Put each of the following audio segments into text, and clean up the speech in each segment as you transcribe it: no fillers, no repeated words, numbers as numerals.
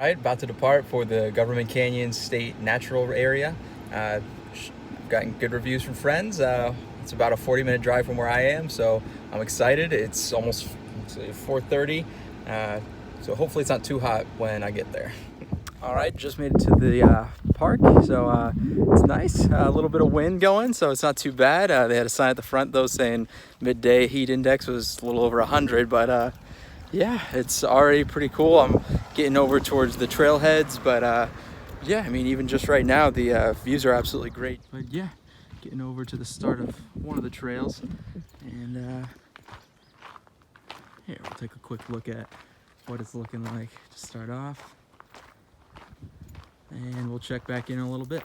All right, about to depart for the Government Canyon State Natural Area. I've gotten good reviews from friends. It's about a 40-minute drive from where I am, so I'm excited. It's almost 4:30, so hopefully it's not too hot when I get there. All right, just made it to the park, so it's nice. A little bit of wind going, so it's not too bad. They had a sign at the front, though, saying midday heat index was a little over 100, but yeah, it's already pretty cool. I'm getting over towards the trailheads, but yeah, I mean, even just right now, the views are absolutely great. But yeah, getting over to the start of one of the trails, and here, we'll take a quick look at what it's looking like to start off, and we'll check back in a little bit.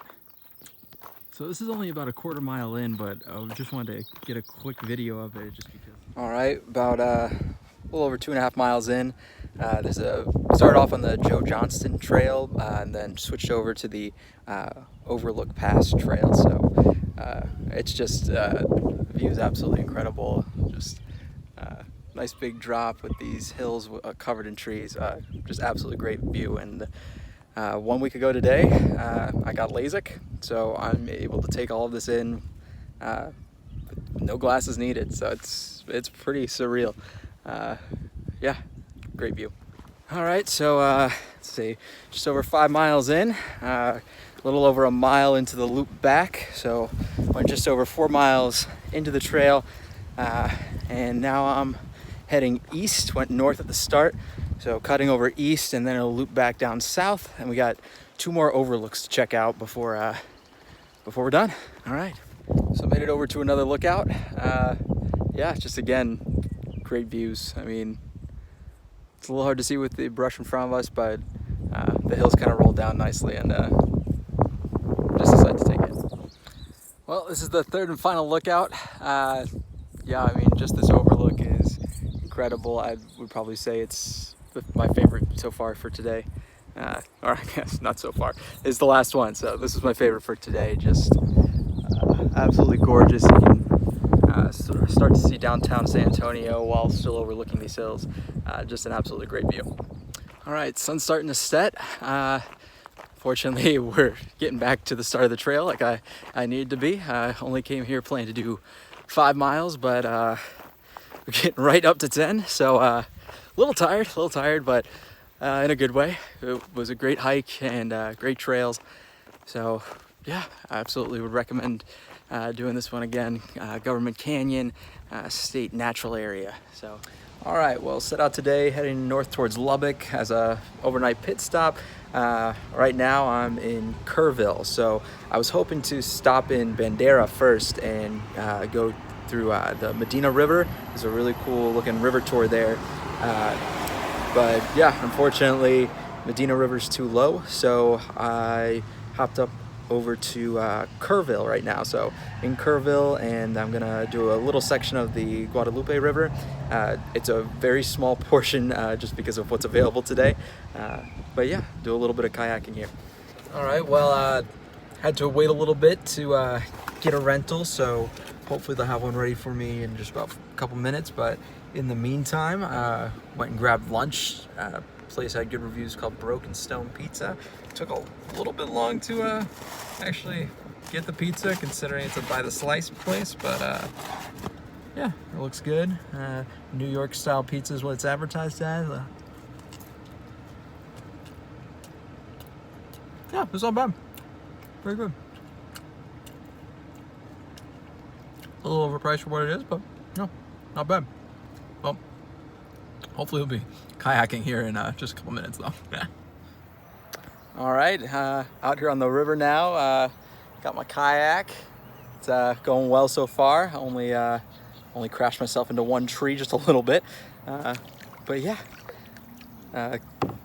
So this is only about a quarter mile in, but I just wanted to get a quick video of it just because. All right, about a little over 2.5 miles in. Started off on the Joe Johnston Trail and then switched over to the Overlook Pass Trail. So it's just the view is absolutely incredible. Just nice big drop with these hills covered in trees. Just absolutely great view. And 1 week ago today, I got LASIK, so I'm able to take all of this in. No glasses needed, so it's pretty surreal. Yeah, great view. All right, so let's see, just over 5 miles in, a little over a mile into the loop back, so went just over 4 miles into the trail, and now I'm heading east. Went north at the start, so cutting over east, and then it'll loop back down south, and we got 2 more overlooks to check out before we're done. All right, so made it over to another lookout. Yeah, just again, great views. I mean, it's a little hard to see with the brush in front of us, but the hills kind of roll down nicely, and just decided to take it. Well, this is the third and final lookout. Yeah, I mean, just this overlook is incredible. I would probably say it's my favorite so far for today. Or I guess not so far. It's the last one, so this is my favorite for today. Just absolutely gorgeous. You can start to see downtown San Antonio while still overlooking these hills. Just an absolutely great view. All right, sun's starting to set. Fortunately, we're getting back to the start of the trail like I needed to be. I only came here planning to do 5 miles, but we're getting right up to 10. So a little tired, but in a good way. It was a great hike and great trails. So yeah, I absolutely would recommend doing this one again. Government Canyon State Natural Area. So, all right, well, set out today heading north towards Lubbock as a overnight pit stop. Right now I'm in Kerrville, so I was hoping to stop in Bandera first and go through the Medina River. There's a really cool looking river tour there, but yeah, unfortunately Medina River's too low, so I hopped up over to Kerrville right now. So in Kerrville, and I'm gonna do a little section of the Guadalupe River. It's a very small portion just because of what's available today, but yeah, do a little bit of kayaking here. All right, well, had to wait a little bit to get a rental, so hopefully they'll have one ready for me in just about a couple minutes. But in the meantime, went and grabbed lunch. Place had good reviews called Broken Stone Pizza. Took a little bit long to actually get the pizza, considering it's a by the slice place, but yeah, it looks good. New York style pizza is what it's advertised as. Yeah, it's not bad. Very good. A little overpriced for what it is, but no, not bad. Well, hopefully we'll be kayaking here in just a couple minutes though. All right, out here on the river now. Got my kayak. It's going well so far. Only crashed myself into one tree just a little bit, but yeah,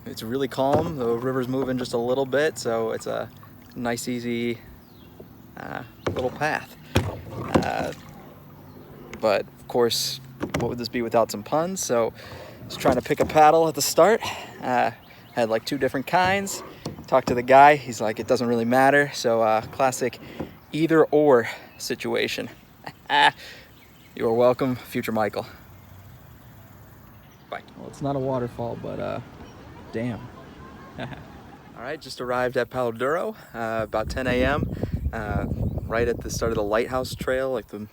it's really calm. The river's moving just a little bit, so it's a nice, easy little path. But of course, what would this be without some puns? So I was trying to pick a paddle at the start. Had like 2 different kinds. Talked to the guy, he's like, it doesn't really matter. So classic either or situation. You are welcome, future Michael. Bye. Well, it's not a waterfall, but damn, All right, just arrived at Palo Duro, about 10 a.m. Right at the start of the Lighthouse Trail, like the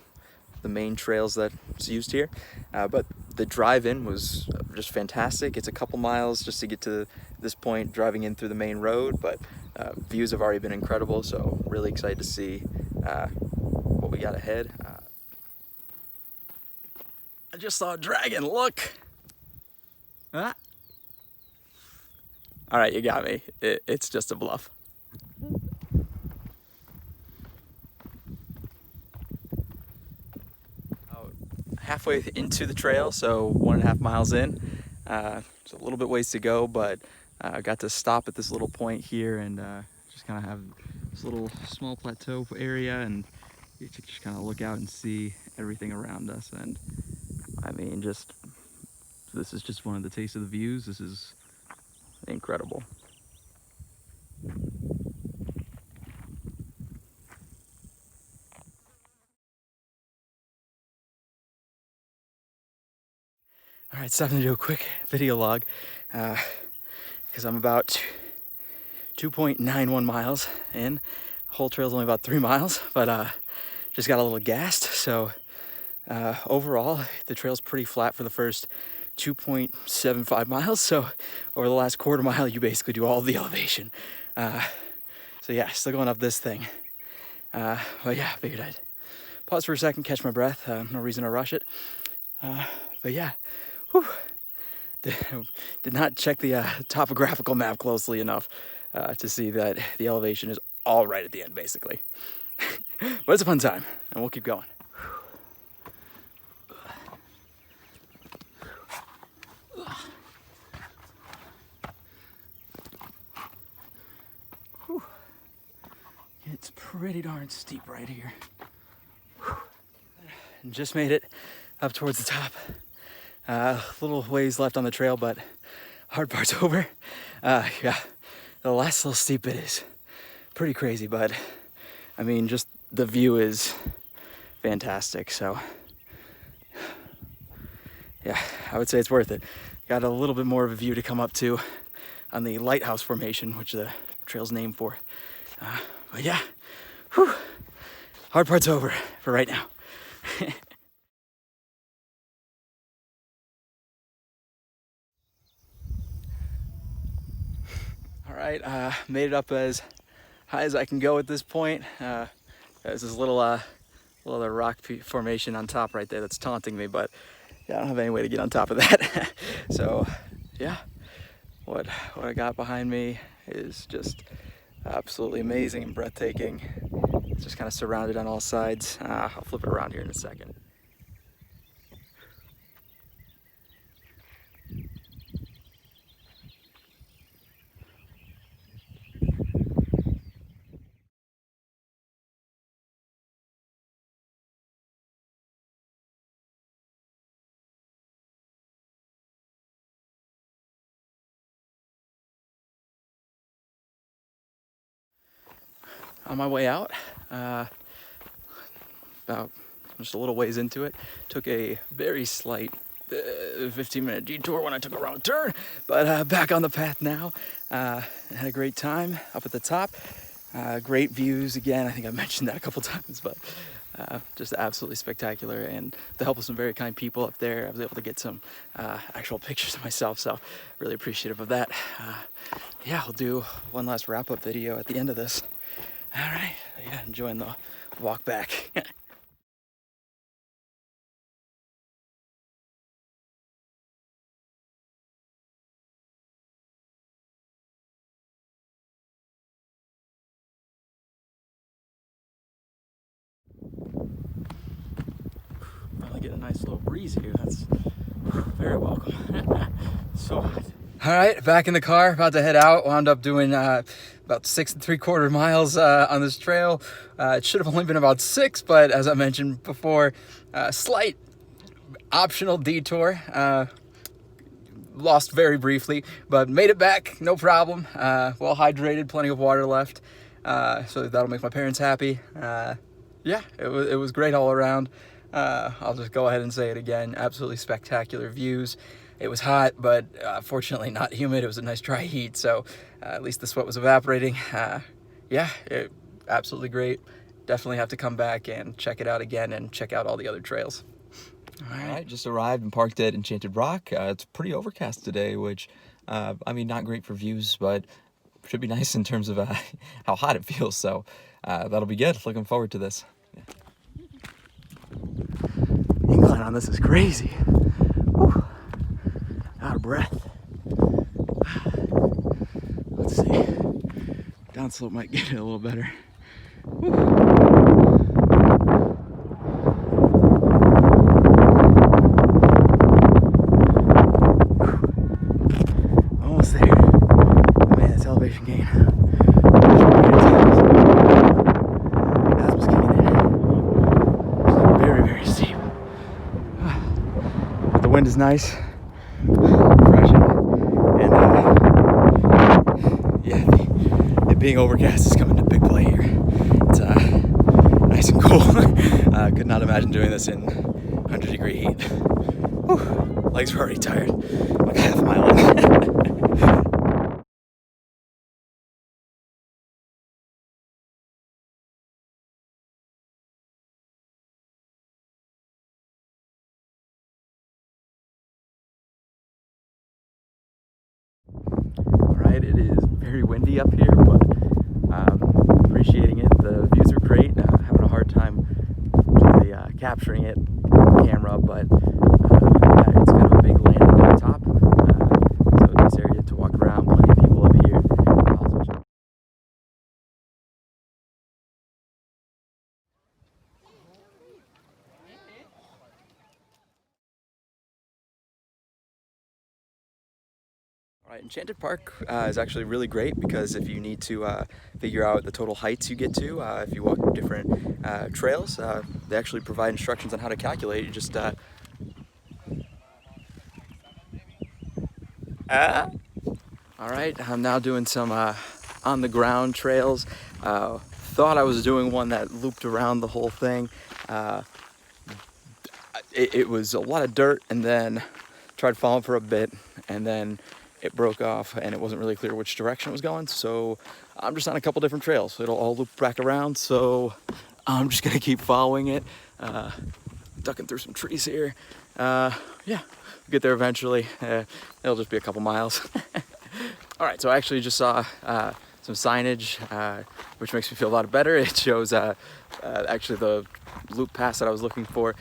main trails that's used here. But the drive-in was just fantastic. It's a couple miles just to get to this point, driving in through the main road, but views have already been incredible, so really excited to see what we got ahead. I just saw a dragon, look! Ah. All right, you got me. It's just a bluff. Halfway into the trail, so 1.5 miles in. It's a little bit ways to go, but I got to stop at this little point here and just kind of have this little small plateau area, and you just kind of look out and see everything around us. And I mean, this is just one of the tastes of the views. This is incredible. All right, stopping to do a quick video log because I'm about 2.91 miles in. The whole trail's only about 3 miles, but just got a little gassed. So overall, the trail's pretty flat for the first 2.75 miles. So over the last quarter mile, you basically do all of the elevation. So yeah, still going up this thing. But yeah, figured I'd pause for a second, catch my breath. No reason to rush it. But yeah. Whew. Did not check the topographical map closely enough to see that the elevation is all right at the end, basically. But it's a fun time, and we'll keep going. Whew. It's pretty darn steep right here. Whew. Just made it up towards the top. Little ways left on the trail, but hard part's over. Yeah, the last little steep bit is pretty crazy, but I mean, just the view is fantastic. So yeah, I would say it's worth it. Got a little bit more of a view to come up to on the Lighthouse Formation, which the trail's named for. But yeah, whew, hard part's over for right now. All right, made it up as high as I can go at this point. There's this little other rock formation on top right there that's taunting me, but yeah, I don't have any way to get on top of that. So yeah, what I got behind me is just absolutely amazing and breathtaking. It's just kind of surrounded on all sides. I'll flip it around here in a second. On my way out, about just a little ways into it, took a very slight 15-minute detour when I took a wrong turn, but back on the path now. Had a great time up at the top. Great views again. I think I mentioned that a couple times, but just absolutely spectacular. And with the help of some very kind people up there, I was able to get some actual pictures of myself, so really appreciative of that. Yeah, I'll do one last wrap-up video at the end of this. All right, yeah, enjoying the walk back. Finally get a nice little breeze here. That's very welcome. So hot. All right, back in the car, about to head out. Wound up doing about 6 3/4 miles on this trail. It should have only been about 6, but as I mentioned before, slight optional detour. Lost very briefly, but made it back, no problem. Well hydrated, plenty of water left, so that'll make my parents happy. Yeah, it was great all around. I'll just go ahead and say it again. Absolutely spectacular views. It was hot, but fortunately not humid. It was a nice dry heat, so at least the sweat was evaporating. Yeah, absolutely great. Definitely have to come back and check it out again and check out all the other trails. All right, just arrived and parked at Enchanted Rock. It's pretty overcast today, which, I mean, not great for views, but should be nice in terms of how hot it feels. So that'll be good. Looking forward to this. Yeah. Incline on this is crazy. Whew. Out of breath. Let's see. Downslope might get it a little better. Whew. Almost there. Man, this elevation gain. Aspen's kicking in. Very, very steep. But the wind is nice, refreshing, and yeah, it being overcast is coming to big play here. It's nice and cool. Could not imagine doing this in 100-degree heat. Whew. Legs were already tired. Like a half mile in. Alright, it is very windy up here, but appreciating it. The views are great. Having a hard time really capturing it on camera, but yeah, it's kind of a big landing on top. So nice area to walk around, plenty of people up here. All right, Enchanted Park is actually really great because if you need to figure out the total heights you get to, if you walk different trails, they actually provide instructions on how to calculate. You just all right, I'm now doing some on the ground trails. Thought I was doing one that looped around the whole thing. It was a lot of dirt, and then tried following for a bit, and then it broke off and it wasn't really clear which direction it was going, so I'm just on a couple different trails. It'll all loop back around, so I'm just gonna keep following it, ducking through some trees here. Yeah, we'll get there eventually. It'll just be a couple miles. All right, so I actually just saw some signage, which makes me feel a lot better. It shows actually the loop pass that I was looking for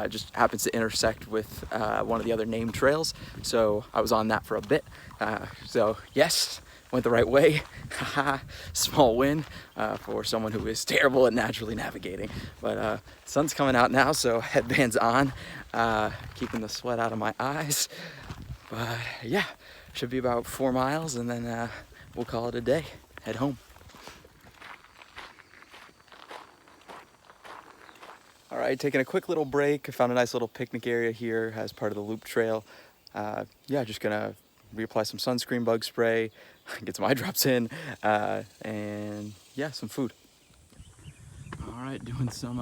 just happens to intersect with one of the other named trails, so I was on that for a bit. So yes, went the right way. Small win for someone who is terrible at naturally navigating, but sun's coming out now, so headbands on, keeping the sweat out of my eyes. But yeah, should be about 4 miles, and then we'll call it a day. Head home. All right, taking a quick little break. I found a nice little picnic area here as part of the loop trail. Yeah, just gonna reapply some sunscreen, bug spray, get some eye drops in, and yeah, some food. All right, doing some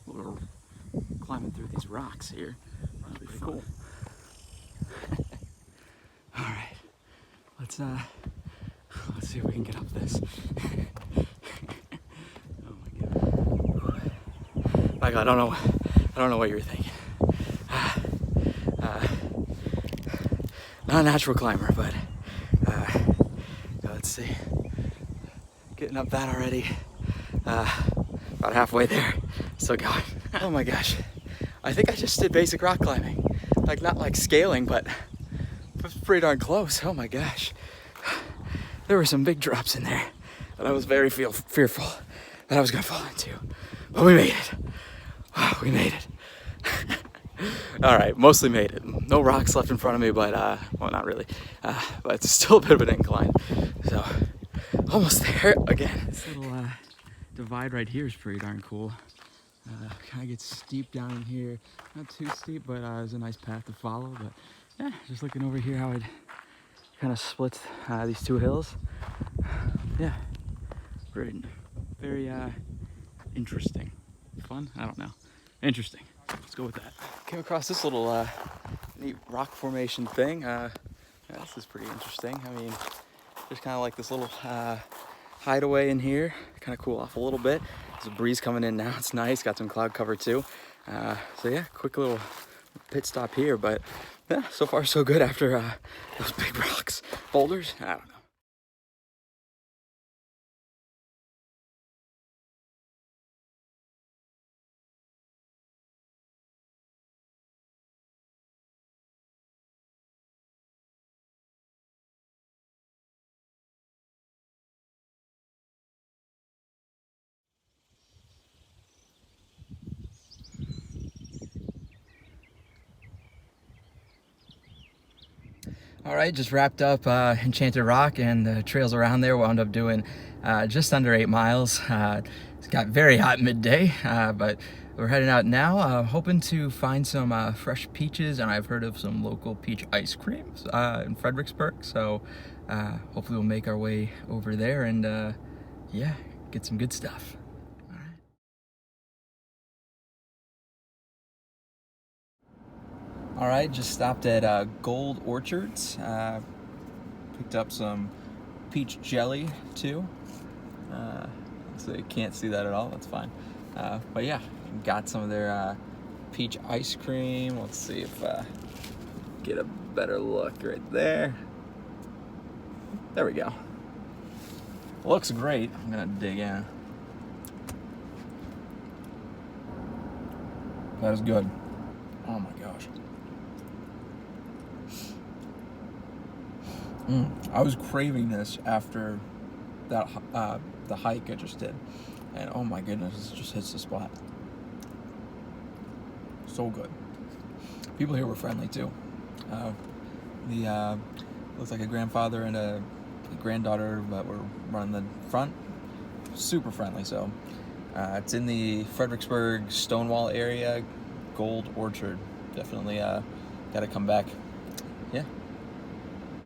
little climbing through these rocks here. That'll be pretty cool. All right, let's see if we can get up this. Oh my god. Michael, I don't know what you're thinking. Not a natural climber, but let's see. Getting up that already. About halfway there. Still going. Oh my gosh. I think I just did basic rock climbing. Like, not like scaling, but pretty darn close. Oh my gosh. There were some big drops in there, and I was very fearful that I was gonna fall into. But we made it. Oh, we made it. All right, mostly made it. No rocks left in front of me, but well, not really. But it's still a bit of an incline. So almost there again. This little divide right here is pretty darn cool. Kind of gets steep down in here. Not too steep, but it's a nice path to follow. But yeah, just looking over here how it kind of splits these two hills. Yeah, very interesting. Fun? I don't know. Interesting. Let's go with that. Came across this little neat rock formation thing. Yeah, this is pretty interesting. I mean, there's kind of like this little hideaway in here. Kind of cool off a little bit. There's a breeze coming in now. It's nice. Got some cloud cover too. So yeah, quick little pit stop here. But yeah, so far so good after those big rocks, boulders. I don't know. All right, just wrapped up Enchanted Rock and the trails around there. Wound up doing just under 8 miles. It got very hot midday, but we're heading out now, hoping to find some fresh peaches, and I've heard of some local peach ice creams in Fredericksburg. So hopefully we'll make our way over there and yeah, get some good stuff. All right, just stopped at Gold Orchards. Picked up some peach jelly too. So you can't see that at all, that's fine. But yeah, got some of their peach ice cream. Let's see if get a better look right there. There we go. Looks great. I'm gonna dig in. That is good. Oh my gosh. I was craving this after that the hike I just did, and oh my goodness, it just hits the spot. So good. People here were friendly too. Looks like a grandfather and a granddaughter that were running the front. Super friendly. So it's in the Fredericksburg Stonewall area. Gold Orchard. Definitely got to come back. Yeah.